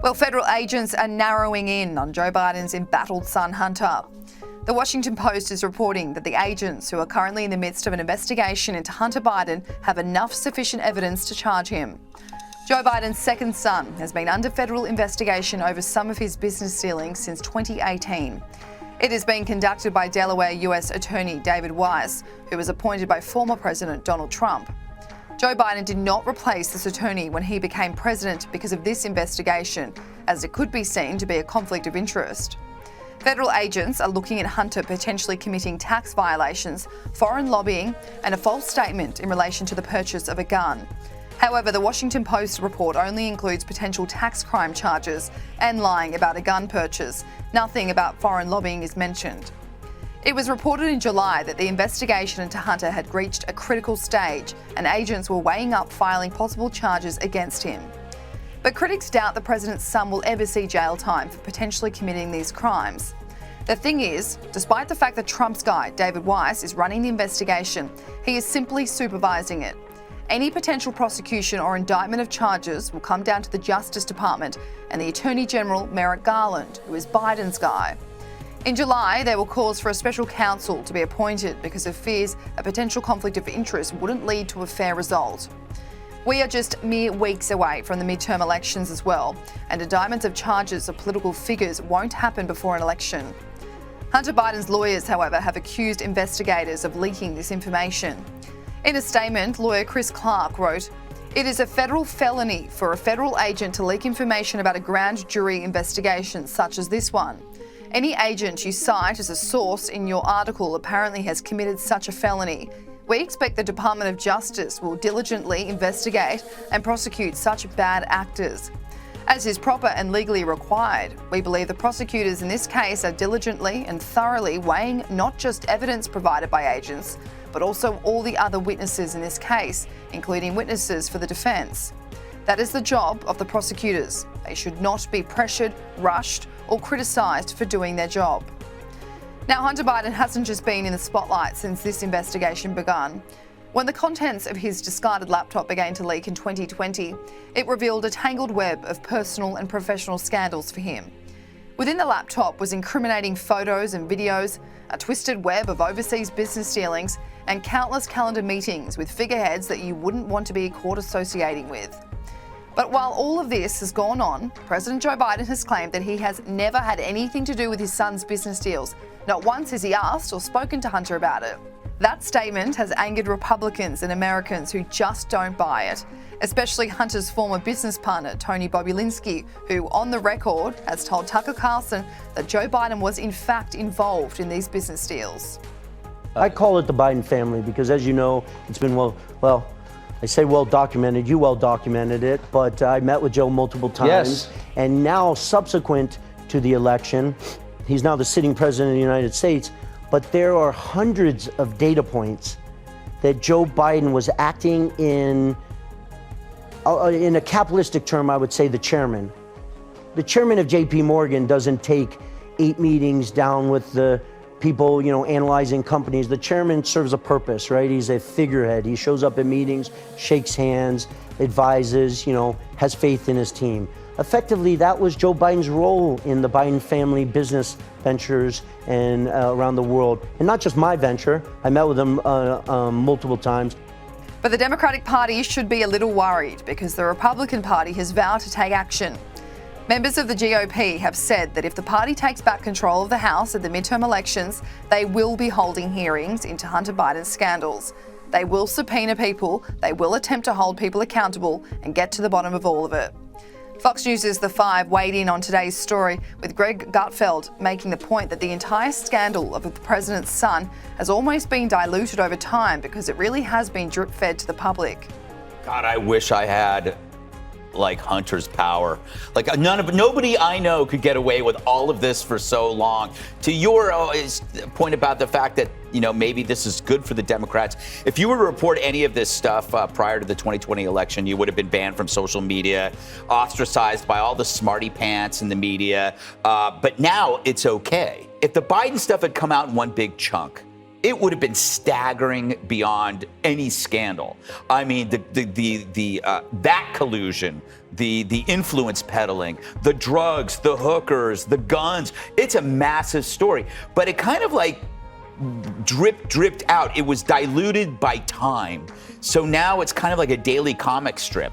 Well, federal agents are narrowing in on Joe Biden's embattled son, Hunter. The Washington Post is reporting that the agents who are currently in the midst of an investigation into Hunter Biden have enough sufficient evidence to charge him. Joe Biden's second son has been under federal investigation over some of his business dealings since 2018. It is being conducted by Delaware US Attorney David Weiss, who was appointed by former President Donald Trump. Joe Biden did not replace this attorney when he became president because of this investigation, as it could be seen to be a conflict of interest. Federal agents are looking at Hunter potentially committing tax violations, foreign lobbying, and a false statement in relation to the purchase of a gun. However, the Washington Post report only includes potential tax crime charges and lying about a gun purchase. Nothing about foreign lobbying is mentioned. It was reported in July that the investigation into Hunter had reached a critical stage and agents were weighing up filing possible charges against him. But critics doubt the president's son will ever see jail time for potentially committing these crimes. The thing is, despite the fact that Trump's guy, David Weiss, is running the investigation, he is simply supervising it. Any potential prosecution or indictment of charges will come down to the Justice Department and the Attorney General, Merrick Garland, who is Biden's guy. In July, there were calls for a special counsel to be appointed because of fears a potential conflict of interest wouldn't lead to a fair result. We are just mere weeks away from the midterm elections as well, and indictments of charges of political figures won't happen before an election. Hunter Biden's lawyers, however, have accused investigators of leaking this information. In a statement, lawyer Chris Clark wrote, "It is a federal felony for a federal agent to leak information about a grand jury investigation such as this one. Any agent you cite as a source in your article apparently has committed such a felony. We expect the Department of Justice will diligently investigate and prosecute such bad actors. As is proper and legally required, we believe the prosecutors in this case are diligently and thoroughly weighing not just evidence provided by agents, but also all the other witnesses in this case, including witnesses for the defence. That is the job of the prosecutors. They should not be pressured, rushed, or criticised for doing their job." Now, Hunter Biden hasn't just been in the spotlight since this investigation began. When the contents of his discarded laptop began to leak in 2020, it revealed a tangled web of personal and professional scandals for him. Within the laptop was incriminating photos and videos, a twisted web of overseas business dealings, and countless calendar meetings with figureheads that you wouldn't want to be caught associating with. But while all of this has gone on, President Joe Biden has claimed that he has never had anything to do with his son's business deals. Not once has he asked or spoken to Hunter about it. That statement has angered Republicans and Americans who just don't buy it, especially Hunter's former business partner, Tony Bobulinski, who, on the record, has told Tucker Carlson that Joe Biden was in fact involved in these business deals. I call it the Biden family because, as you know, it's been I say well documented, you well documented it, but I met with Joe multiple times. Yes. And now, subsequent to the election, he's now the sitting president of the United States, but there are hundreds of data points that Joe Biden was acting in a capitalistic term, I would say the chairman. The chairman of JP Morgan doesn't take 8 meetings down with the people, analyzing companies. The chairman serves a purpose, right? He's a figurehead. He shows up at meetings, shakes hands, advises, has faith in his team. Effectively, that was Joe Biden's role in the Biden family business ventures and around the world. And not just my venture. I met with him multiple times. But the Democratic Party should be a little worried because the Republican Party has vowed to take action. Members of the GOP have said that if the party takes back control of the House at the midterm elections, they will be holding hearings into Hunter Biden's scandals. They will subpoena people, they will attempt to hold people accountable and get to the bottom of all of it. Fox News' The Five weighed in on today's story with Greg Gutfeld making the point that the entire scandal of the president's son has almost been diluted over time because it really has been drip-fed to the public. God, I wish I had Hunter's power. Nobody I know could get away with all of this for so long. To your point about the fact that, maybe this is good for the Democrats. If you were to report any of this stuff prior to the 2020 election, you would have been banned from social media, ostracized by all the smarty pants in the media. But now it's okay. If the Biden stuff had come out in one big chunk, it would have been staggering beyond any scandal. I mean, that collusion, the influence peddling, the drugs, the hookers, the guns. It's a massive story, but it kind of like dripped out. It was diluted by time. So now it's kind of like a daily comic strip.